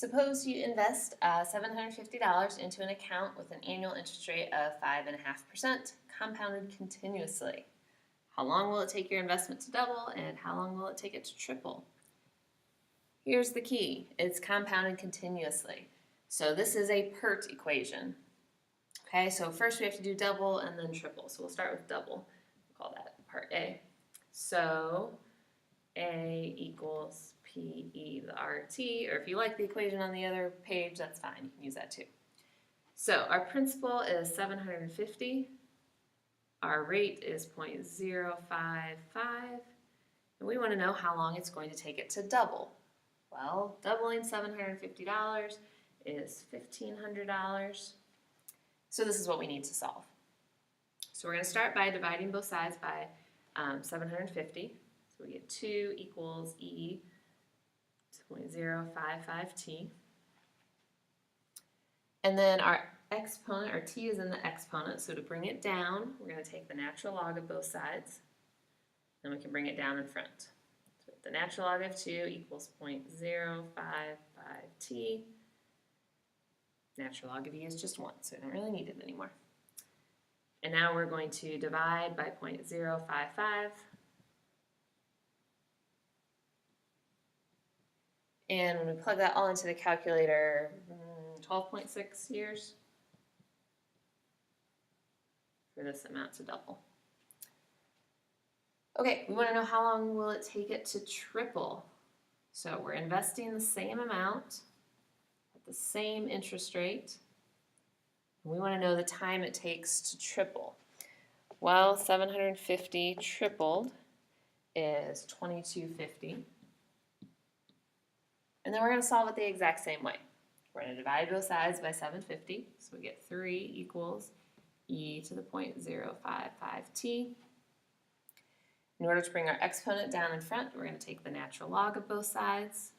Suppose you invest $750 into an account with an annual interest rate of 5.5%, compounded continuously. How long will it take your investment to double, and how long will it take it to triple? Here's the key. It's compounded continuously. So this is a PERT equation. Okay, so first we have to do double and then triple. So we'll start with double. We'll call that part A. So A equals PE to the RT, or if you like the equation on the other page, that's fine. You can use that too. So our principal is 750. Our rate is 0.055. And we want to know how long it's going to take it to double. Well, doubling $750 is $1,500. So this is what we need to solve. So we're going to start by dividing both sides by 750. So we get 2 equals E to 0.055t. And then our exponent, or t is in the exponent, so to bring it down, we're going to take the natural log of both sides. Then we can bring it down in front. So the natural log of 2 equals 0.055t. Natural log of e is just 1, so we don't really need it anymore. And now we're going to divide by 0.055. And when we plug that all into the calculator, 12.6 years for this amount to double. Okay, we want to know how long will it take it to triple. So we're investing the same amount at the same interest rate. We want to know the time it takes to triple. Well, 750 tripled is 2250. And then we're going to solve it the exact same way. We're going to divide both sides by 750. So we get 3 equals e to the 0.055t. In order to bring our exponent down in front, we're going to take the natural log of both sides.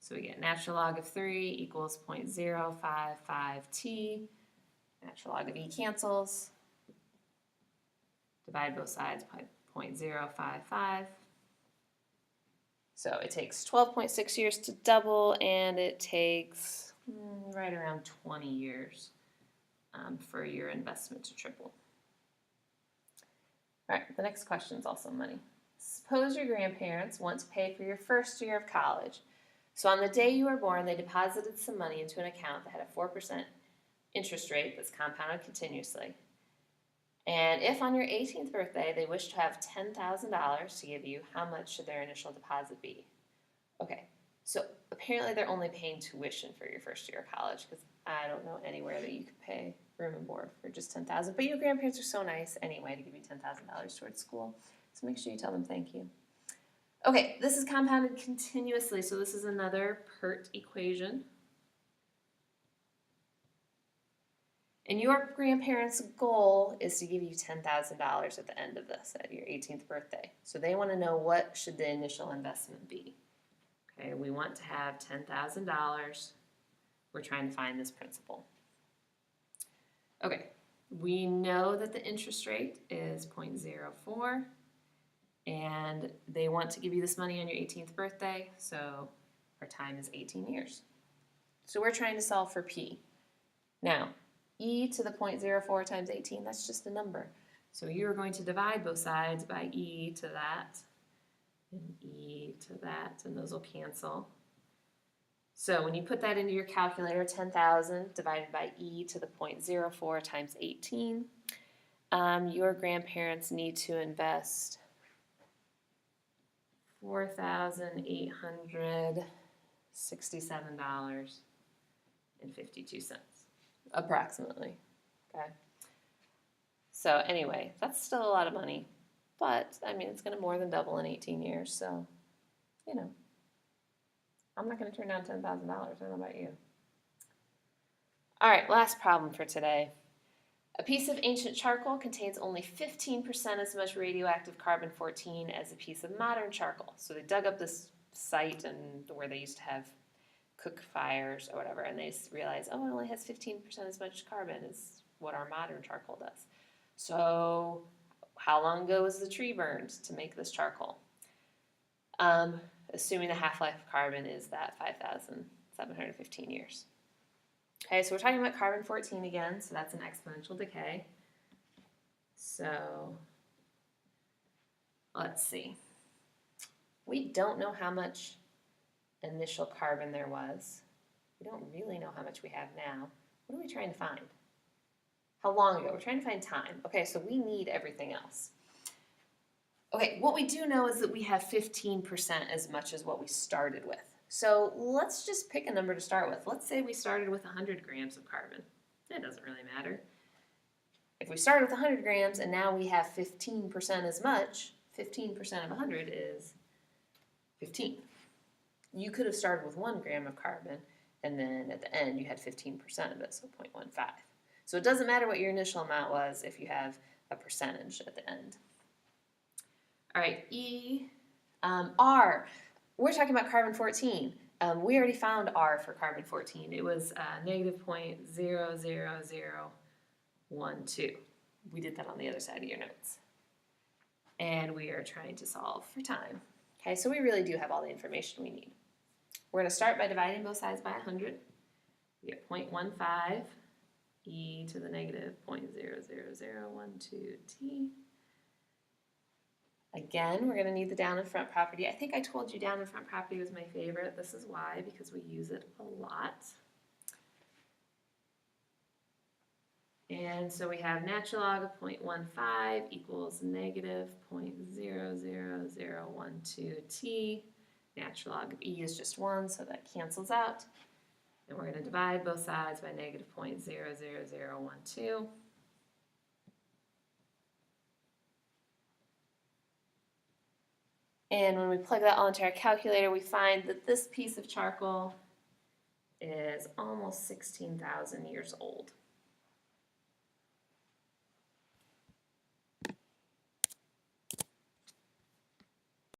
So we get natural log of 3 equals 0.055t. Natural log of e cancels. Divide both sides by 0.055. So it takes 12.6 years to double, and it takes right around 20 years for your investment to triple. All right, the next question is also money. Suppose your grandparents want to pay for your first year of college. So on the day you were born, they deposited some money into an account that had a 4% interest rate that's compounded continuously. And if on your 18th birthday they wish to have $10,000 to give you, how much should their initial deposit be? Okay, so apparently they're only paying tuition for your first year of college, because I don't know anywhere that you could pay room and board for just $10,000. But your grandparents are so nice anyway to give you $10,000 towards school, so make sure you tell them thank you. Okay, this is compounded continuously, so this is another PERT equation. And your grandparents' goal is to give you $10,000 at the end of this, at your 18th birthday. So they want to know, what should the initial investment be? Okay, we want to have $10,000. We're trying to find this principal. Okay, we know that the interest rate is 0.04. And they want to give you this money on your 18th birthday, so our time is 18 years. So we're trying to solve for P. Now, e to the 0.04 times 18, that's just a number. So you're going to divide both sides by e to that, and e to that, and those will cancel. So when you put that into your calculator, 10,000 divided by e to the 0.04 times 18, your grandparents need to invest $4,867.52, approximately. Okay. So anyway, that's still a lot of money, but I mean, it's going to more than double in 18 years, so you know, I'm not going to turn down $10,000. I don't know about you. All right, last problem for today. A piece of ancient charcoal contains only 15% as much radioactive carbon-14 as a piece of modern charcoal. So they dug up this site and where they used to have cook fires or whatever, and they realized, oh, it only has 15% as much carbon as what our modern charcoal does. So how long ago was the tree burned to make this charcoal? Assuming the half-life of carbon is that 5,000 715 years. Okay, so we're talking about carbon-14 again, so that's an exponential decay. So let's see. We don't know how much initial carbon there was. We don't really know how much we have now. What are we trying to find? How long ago? We're trying to find time. Okay, so we need everything else. Okay, what we do know is that we have 15% as much as what we started with. So let's just pick a number to start with. Let's say we started with 100 grams of carbon. It doesn't really matter. If we started with 100 grams and now we have 15% as much, 15% of 100 is 15. You could have started with 1 gram of carbon and then at the end you had 15% of it, so 0.15. So it doesn't matter what your initial amount was if you have a percentage at the end. All right, R. We're talking about carbon-14. We already found R for carbon-14. It was negative 0.00012. We did that on the other side of your notes. And we are trying to solve for time. Okay, so we really do have all the information we need. We're going to start by dividing both sides by 100. We get 0.15 e to the negative 0.00012t. Again, we're going to need the down and front property. I think I told you down and front property was my favorite. This is why, because we use it a lot. And so we have natural log of 0.15 equals negative 0.00012t. Natural log of e is just 1, so that cancels out. And we're going to divide both sides by negative 0.00012. And when we plug that all into our calculator, we find that this piece of charcoal is almost 16,000 years old.